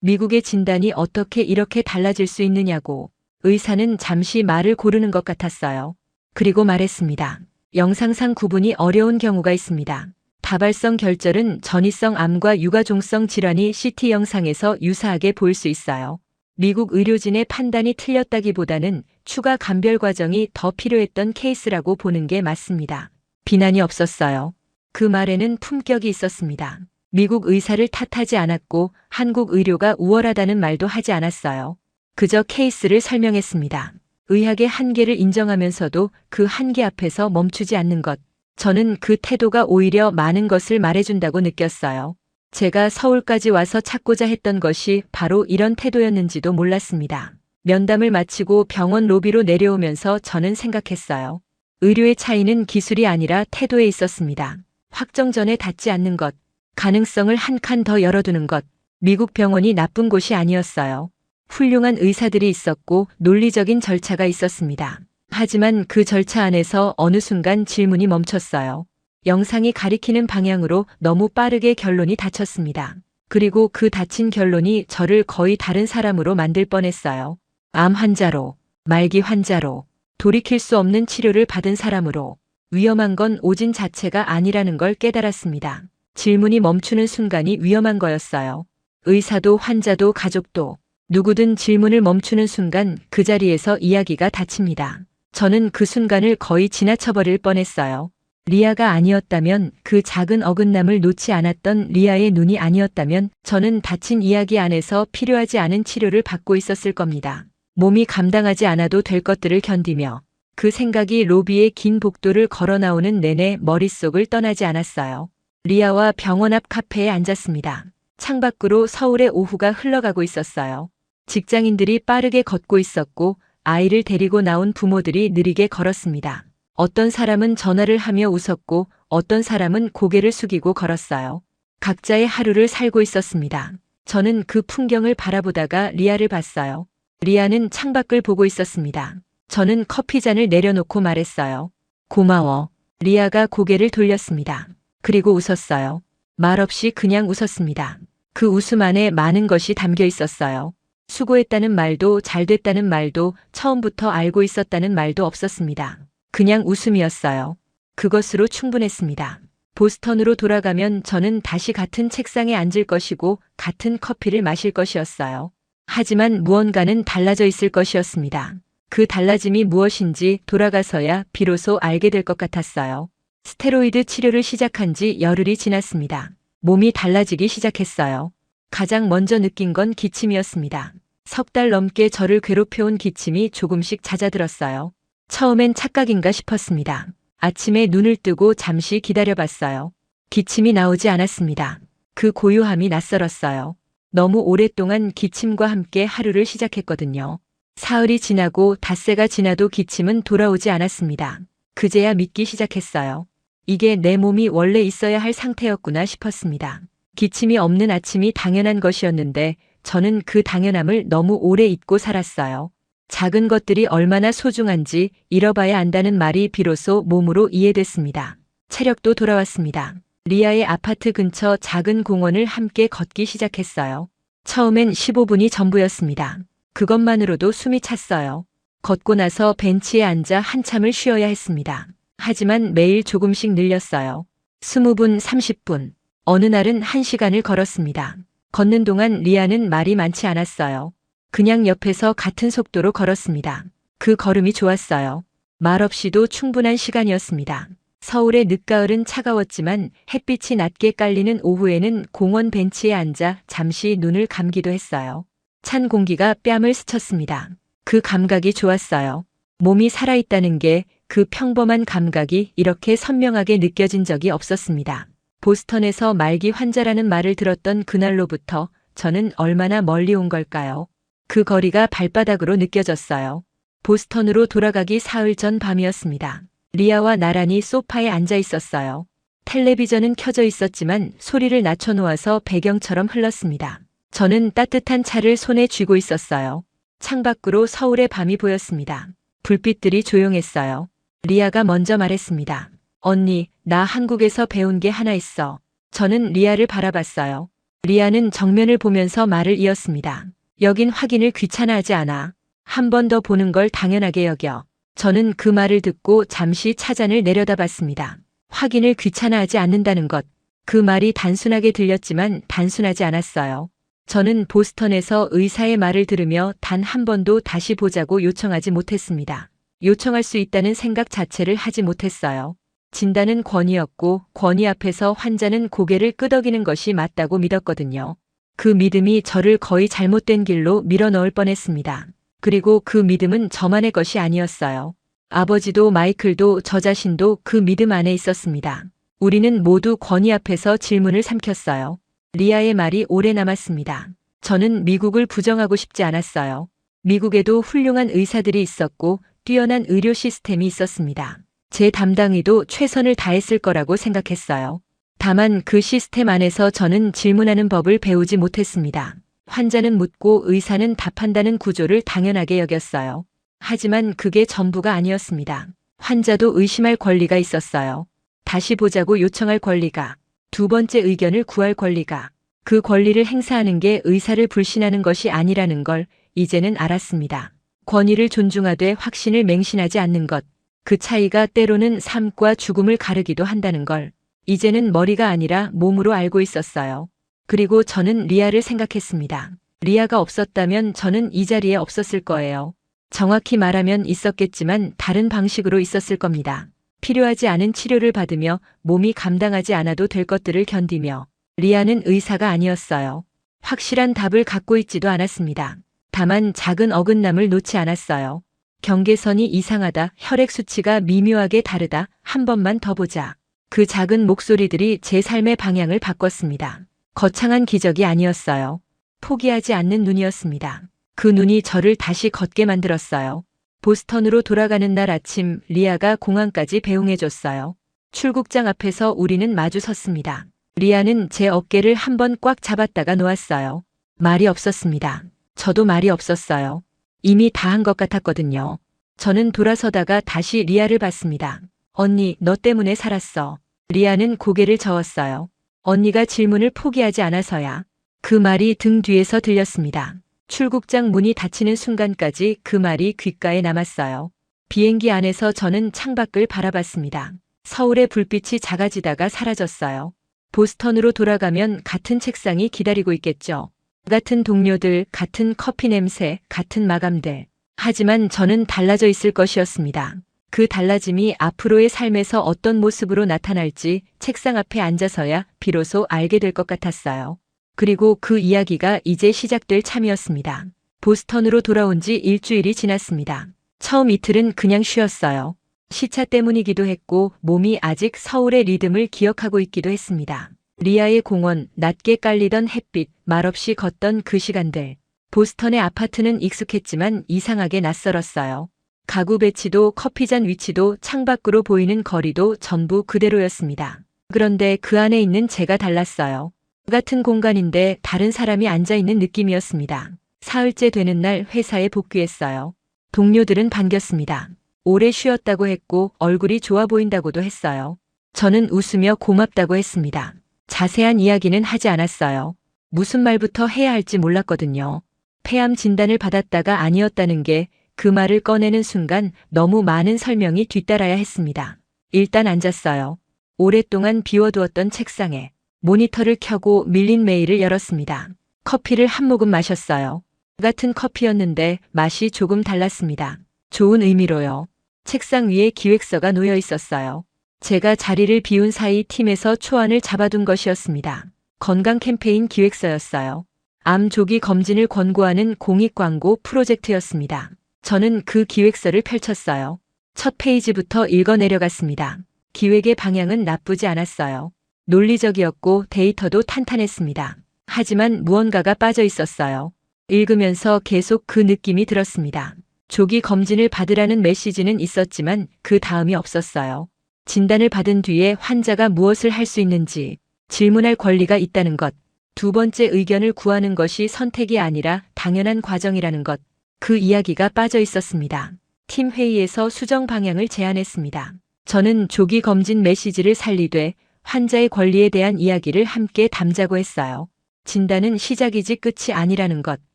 [SPEAKER 2] 미국의 진단이 어떻게 이렇게 달라질 수 있느냐고. 의사는 잠시 말을 고르는 것 같았어요. 그리고 말했습니다. 영상상 구분이 어려운 경우가 있습니다. 다발성 결절은 전이성 암과 유가종성 질환이 CT 영상에서 유사하게 보일 수 있어요. 미국 의료진의 판단이 틀렸다기보다는 추가 감별 과정이 더 필요했던 케이스라고 보는 게 맞습니다. 비난이 없었어요. 그 말에는 품격이 있었습니다. 미국 의사를 탓하지 않았고 한국 의료가 우월하다는 말도 하지 않았어요. 그저 케이스를 설명했습니다. 의학의 한계를 인정하면서도 그 한계 앞에서 멈추지 않는 것. 저는 그 태도가 오히려 많은 것을 말해준다고 느꼈어요. 제가 서울까지 와서 찾고자 했던 것이 바로 이런 태도였는지도 몰랐습니다. 면담을 마치고 병원 로비로 내려오면서 저는 생각했어요. 의료의 차이는 기술이 아니라 태도에 있었습니다. 확정 전에 닫지 않는 것, 가능성을 한 칸 더 열어두는 것, 미국 병원이 나쁜 곳이 아니었어요. 훌륭한 의사들이 있었고 논리적인 절차가 있었습니다. 하지만 그 절차 안에서 어느 순간 질문이 멈췄어요. 영상이 가리키는 방향으로 너무 빠르게 결론이 닫혔습니다. 그리고 그 닫힌 결론이 저를 거의 다른 사람으로 만들 뻔했어요. 암 환자로, 말기 환자로, 돌이킬 수 없는 치료를 받은 사람으로, 위험한 건 오진 자체가 아니라는 걸 깨달았습니다. 질문이 멈추는 순간이 위험한 거였어요. 의사도 환자도 가족도 누구든 질문을 멈추는 순간 그 자리에서 이야기가 닫힙니다. 저는 그 순간을 거의 지나쳐버릴 뻔했어요. 리아가 아니었다면, 그 작은 어긋남을 놓지 않았던 리아의 눈이 아니었다면 저는 닫힌 이야기 안에서 필요하지 않은 치료를 받고 있었을 겁니다. 몸이 감당하지 않아도 될 것들을 견디며 그 생각이 로비의 긴 복도를 걸어 나오는 내내 머릿속을 떠나지 않았어요. 리아와 병원 앞 카페에 앉았습니다. 창밖으로 서울의 오후가 흘러가고 있었어요. 직장인들이 빠르게 걷고 있었고 아이를 데리고 나온 부모들이 느리게 걸었습니다. 어떤 사람은 전화를 하며 웃었고 어떤 사람은 고개를 숙이고 걸었어요. 각자의 하루를 살고 있었습니다. 저는 그 풍경을 바라보다가 리아를 봤어요. 리아는 창밖을 보고 있었습니다. 저는 커피잔을 내려놓고 말했어요. 고마워. 리아가 고개를 돌렸습니다. 그리고 웃었어요. 말없이 그냥 웃었습니다. 그 웃음 안에 많은 것이 담겨 있었어요. 수고했다는 말도 잘됐다는 말도 처음부터 알고 있었다는 말도 없었습니다. 그냥 웃음이었어요. 그것으로 충분했습니다. 보스턴으로 돌아가면 저는 다시 같은 책상에 앉을 것이고 같은 커피를 마실 것이었어요. 하지만 무언가는 달라져 있을 것이었습니다. 그 달라짐이 무엇인지 돌아가서야 비로소 알게 될 것 같았어요. 스테로이드 치료를 시작한 지 열흘이 지났습니다. 몸이 달라지기 시작했어요. 가장 먼저 느낀 건 기침이었습니다. 3달 넘게 저를 괴롭혀온 기침이 조금씩 잦아들었어요. 처음엔 착각인가 싶었습니다. 아침에 눈을 뜨고 잠시 기다려봤어요. 기침이 나오지 않았습니다. 그 고요함이 낯설었어요. 너무 오랫동안 기침과 함께 하루를 시작했거든요. 사흘이 지나고 닷새가 지나도 기침은 돌아오지 않았습니다. 그제야 믿기 시작했어요. 이게 내 몸이 원래 있어야 할 상태였구나 싶었습니다. 기침이 없는 아침이 당연한 것이었는데 저는 그 당연함을 너무 오래 잊고 살았어요. 작은 것들이 얼마나 소중한지 잃어봐야 안다는 말이 비로소 몸으로 이해됐습니다. 체력도 돌아왔습니다. 리아의 아파트 근처 작은 공원을 함께 걷기 시작했어요. 처음엔 15분이 전부였습니다. 그것만으로도 숨이 찼어요. 걷고 나서 벤치에 앉아 한참을 쉬어야 했습니다. 하지만 매일 조금씩 늘렸어요. 20분, 30분. 어느 날은 1시간을 걸었습니다. 걷는 동안 리아는 말이 많지 않았어요. 그냥 옆에서 같은 속도로 걸었습니다. 그 걸음이 좋았어요. 말없이도 충분한 시간이었습니다. 서울의 늦가을은 차가웠지만 햇빛이 낮게 깔리는 오후에는 공원 벤치에 앉아 잠시 눈을 감기도 했어요. 찬 공기가 뺨을 스쳤습니다. 그 감각이 좋았어요. 몸이 살아있다는 게, 그 평범한 감각이 이렇게 선명하게 느껴진 적이 없었습니다. 보스턴에서 말기 환자라는 말을 들었던 그날로부터 저는 얼마나 멀리 온 걸까요? 그 거리가 발바닥으로 느껴졌어요. 보스턴으로 돌아가기 사흘 전 밤이었습니다. 리아와 나란히 소파에 앉아 있었어요. 텔레비전은 켜져 있었지만 소리를 낮춰놓아서 배경처럼 흘렀습니다. 저는 따뜻한 차를 손에 쥐고 있었어요. 창밖으로 서울의 밤이 보였습니다. 불빛들이 조용했어요. 리아가 먼저 말했습니다. 언니, 나 한국에서 배운 게 하나 있어. 저는 리아를 바라봤어요. 리아는 정면을 보면서 말을 이었습니다. 여긴 확인을 귀찮아하지 않아. 한 번 더 보는 걸 당연하게 여겨. 저는 그 말을 듣고 잠시 차잔을 내려다봤습니다. 확인을 귀찮아하지 않는다는 것. 그 말이 단순하게 들렸지만 단순하지 않았어요. 저는 보스턴에서 의사의 말을 들으며 단 한 번도 다시 보자고 요청하지 못했습니다. 요청할 수 있다는 생각 자체를 하지 못했어요. 진단은 권위였고 권위 앞에서 환자는 고개를 끄덕이는 것이 맞다고 믿었거든요. 그 믿음이 저를 거의 잘못된 길로 밀어넣을 뻔했습니다. 그리고 그 믿음은 저만의 것이 아니었어요. 아버지도 마이클도 저 자신도 그 믿음 안에 있었습니다. 우리는 모두 권위 앞에서 질문을 삼켰어요. 리아의 말이 오래 남았습니다. 저는 미국을 부정하고 싶지 않았어요. 미국에도 훌륭한 의사들이 있었고 뛰어난 의료 시스템이 있었습니다. 제 담당의도 최선을 다했을 거라고 생각했어요. 다만 그 시스템 안에서 저는 질문하는 법을 배우지 못했습니다. 환자는 묻고 의사는 답한다는 구조를 당연하게 여겼어요. 하지만 그게 전부가 아니었습니다. 환자도 의심할 권리가 있었어요. 다시 보자고 요청할 권리가, 두 번째 의견을 구할 권리가, 그 권리를 행사하는 게 의사를 불신하는 것이 아니라는 걸 이제는 알았습니다. 권위를 존중하되 확신을 맹신하지 않는 것, 그 차이가 때로는 삶과 죽음을 가르기도 한다는 걸 이제는 머리가 아니라 몸으로 알고 있었어요. 그리고 저는 리아를 생각했습니다. 리아가 없었다면 저는 이 자리에 없었을 거예요. 정확히 말하면 있었겠지만 다른 방식으로 있었을 겁니다. 필요하지 않은 치료를 받으며 몸이 감당하지 않아도 될 것들을 견디며. 리아는 의사가 아니었어요. 확실한 답을 갖고 있지도 않았습니다. 다만 작은 어긋남을 놓지 않았어요. 경계선이 이상하다, 혈액 수치가 미묘하게 다르다, 한 번만 더 보자. 그 작은 목소리들이 제 삶의 방향을 바꿨습니다. 거창한 기적이 아니었어요. 포기하지 않는 눈이었습니다. 그 눈이 저를 다시 걷게 만들었어요. 보스턴으로 돌아가는 날 아침, 리아가 공항까지 배웅해줬어요. 출국장 앞에서 우리는 마주 섰습니다. 리아는 제 어깨를 한번 꽉 잡았다가 놓았어요. 말이 없었습니다. 저도 말이 없었어요. 이미 다 한 것 같았거든요. 저는 돌아서다가 다시 리아를 봤습니다. 언니, 너 때문에 살았어. 리아는 고개를 저었어요. 언니가 질문을 포기하지 않아서야. 그 말이 등 뒤에서 들렸습니다. 출국장 문이 닫히는 순간까지 그 말이 귓가에 남았어요. 비행기 안에서 저는 창밖을 바라봤습니다. 서울의 불빛이 작아지다가 사라졌어요. 보스턴으로 돌아가면 같은 책상이 기다리고 있겠죠. 같은 동료들, 같은 커피 냄새, 같은 마감들. 하지만 저는 달라져 있을 것이었습니다. 그 달라짐이 앞으로의 삶에서 어떤 모습으로 나타날지 책상 앞에 앉아서야 비로소 알게 될 것 같았어요. 그리고 그 이야기가 이제 시작될 참이었습니다. 보스턴으로 돌아온 지 일주일이 지났습니다. 처음 이틀은 그냥 쉬었어요. 시차 때문이기도 했고 몸이 아직 서울의 리듬을 기억하고 있기도 했습니다. 리아의 공원, 낮게 깔리던 햇빛, 말없이 걷던 그 시간들. 보스턴의 아파트는 익숙했지만 이상하게 낯설었어요. 가구 배치도 커피잔 위치도 창밖으로 보이는 거리도 전부 그대로였습니다. 그런데 그 안에 있는 제가 달랐어요. 같은 공간인데 다른 사람이 앉아있는 느낌이었습니다. 사흘째 되는 날 회사에 복귀했어요. 동료들은 반겼습니다. 오래 쉬었다고 했고 얼굴이 좋아 보인다고도 했어요. 저는 웃으며 고맙다고 했습니다. 자세한 이야기는 하지 않았어요. 무슨 말부터 해야 할지 몰랐거든요. 폐암 진단을 받았다가 아니었다는 게 그 말을 꺼내는 순간 너무 많은 설명이 뒤따라야 했습니다. 일단 앉았어요. 오랫동안 비워두었던 책상에 모니터를 켜고 밀린 메일을 열었습니다. 커피를 한 모금 마셨어요. 같은 커피였는데 맛이 조금 달랐습니다. 좋은 의미로요. 책상 위에 기획서가 놓여 있었어요. 제가 자리를 비운 사이 팀에서 초안을 잡아둔 것이었습니다. 건강 캠페인 기획서였어요. 암 조기 검진을 권고하는 공익 광고 프로젝트였습니다. 저는 그 기획서를 펼쳤어요. 첫 페이지부터 읽어 내려갔습니다. 기획의 방향은 나쁘지 않았어요. 논리적이었고 데이터도 탄탄했습니다. 하지만 무언가가 빠져 있었어요. 읽으면서 계속 그 느낌이 들었습니다. 조기 검진을 받으라는 메시지는 있었지만 그 다음이 없었어요. 진단을 받은 뒤에 환자가 무엇을 할 수 있는지 질문할 권리가 있다는 것. 두 번째 의견을 구하는 것이 선택이 아니라 당연한 과정이라는 것. 그 이야기가 빠져 있었습니다. 팀 회의에서 수정 방향을 제안했습니다. 저는 조기 검진 메시지를 살리되 환자의 권리에 대한 이야기를 함께 담자고 했어요. 진단은 시작이지 끝이 아니라는 것.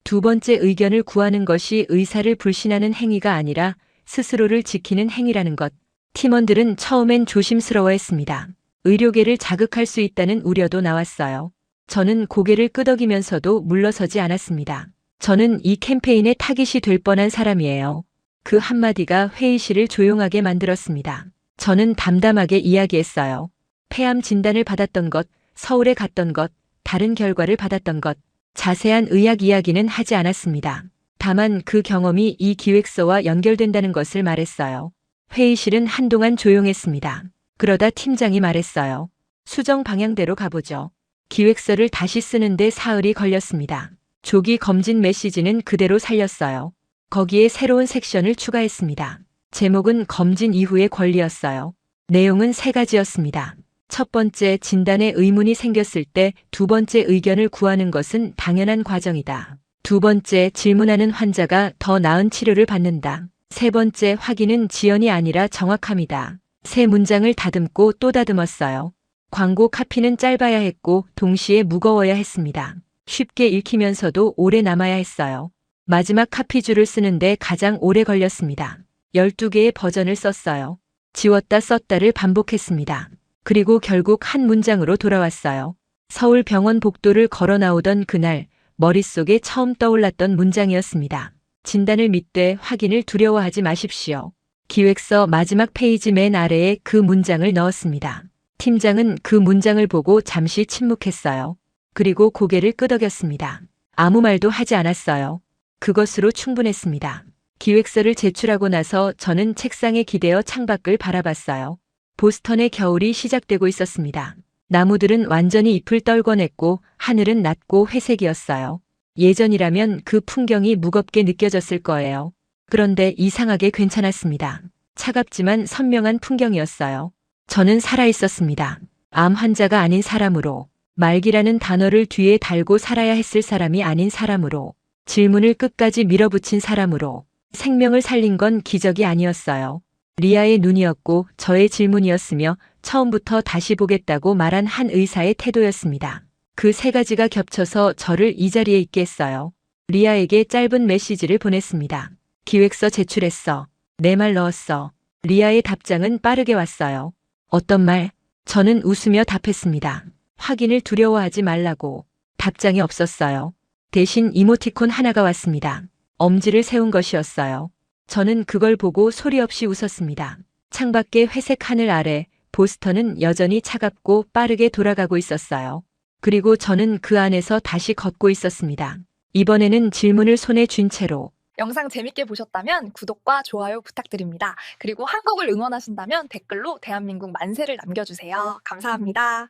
[SPEAKER 2] 두 번째 의견을 구하는 것이 의사를 불신하는 행위가 아니라 스스로를 지키는 행위라는 것. 팀원들은 처음엔 조심스러워했습니다. 의료계를 자극할 수 있다는 우려도 나왔어요. 저는 고개를 끄덕이면서도 물러서지 않았습니다. 저는 이 캠페인의 타깃이 될 뻔한 사람이에요. 그 한마디가 회의실을 조용하게 만들었습니다. 저는 담담하게 이야기했어요. 폐암 진단을 받았던 것, 서울에 갔던 것, 다른 결과를 받았던 것, 자세한 의학 이야기는 하지 않았습니다. 다만 그 경험이 이 기획서와 연결된다는 것을 말했어요. 회의실은 한동안 조용했습니다. 그러다 팀장이 말했어요. 수정 방향대로 가보죠. 기획서를 다시 쓰는데 사흘이 걸렸습니다. 조기 검진 메시지는 그대로 살렸어요. 거기에 새로운 섹션을 추가했습니다. 제목은 검진 이후의 권리였어요. 내용은 3가지였습니다. 첫 번째 진단에 의문이 생겼을 때 두 번째 의견을 구하는 것은 당연한 과정이다. 두 번째 질문하는 환자가 더 나은 치료를 받는다. 세 번째 확인은 지연이 아니라 정확함이다. 세 문장을 다듬고 또 다듬었어요. 광고 카피는 짧아야 했고 동시에 무거워야 했습니다. 쉽게 읽히면서도 오래 남아야 했어요. 마지막 카피줄을 쓰는데 가장 오래 걸렸습니다. 12개의 버전을 썼어요. 지웠다 썼다를 반복했습니다. 그리고 결국 한 문장으로 돌아왔어요. 서울병원 복도를 걸어 나오던 그날 머릿속에 처음 떠올랐던 문장이었습니다. 진단을 믿되 확인을 두려워하지 마십시오. 기획서 마지막 페이지 맨 아래에 그 문장을 넣었습니다. 팀장은 그 문장을 보고 잠시 침묵했어요. 그리고 고개를 끄덕였습니다. 아무 말도 하지 않았어요. 그것으로 충분했습니다. 기획서를 제출하고 나서 저는 책상에 기대어 창밖을 바라봤어요. 보스턴의 겨울이 시작되고 있었습니다. 나무들은 완전히 잎을 떨궈냈고 하늘은 낮고 회색이었어요. 예전이라면 그 풍경이 무겁게 느껴졌을 거예요. 그런데 이상하게 괜찮았습니다. 차갑지만 선명한 풍경이었어요. 저는 살아있었습니다. 암 환자가 아닌 사람으로, 말기라는 단어를 뒤에 달고 살아야 했을 사람이 아닌 사람으로, 질문을 끝까지 밀어붙인 사람으로, 생명을 살린 건 기적이 아니었어요. 리아의 눈이었고 저의 질문이었으며 처음부터 다시 보겠다고 말한 한 의사의 태도였습니다. 그 세 가지가 겹쳐서 저를 이 자리에 있게 했어요. 리아에게 짧은 메시지를 보냈습니다. 기획서 제출했어. 내 말 넣었어. 리아의 답장은 빠르게 왔어요. 어떤 말? 저는 웃으며 답했습니다. 확인을 두려워하지 말라고. 답장이 없었어요. 대신 이모티콘 하나가 왔습니다. 엄지를 세운 것이었어요. 저는 그걸 보고 소리 없이 웃었습니다. 창밖의 회색 하늘 아래 보스턴은 여전히 차갑고 빠르게 돌아가고 있었어요. 그리고 저는 그 안에서 다시 걷고 있었습니다. 이번에는 질문을 손에 쥔 채로.
[SPEAKER 4] 영상 재밌게 보셨다면 구독과 좋아요 부탁드립니다. 그리고 한국을 응원하신다면 댓글로 대한민국 만세를 남겨주세요. 감사합니다.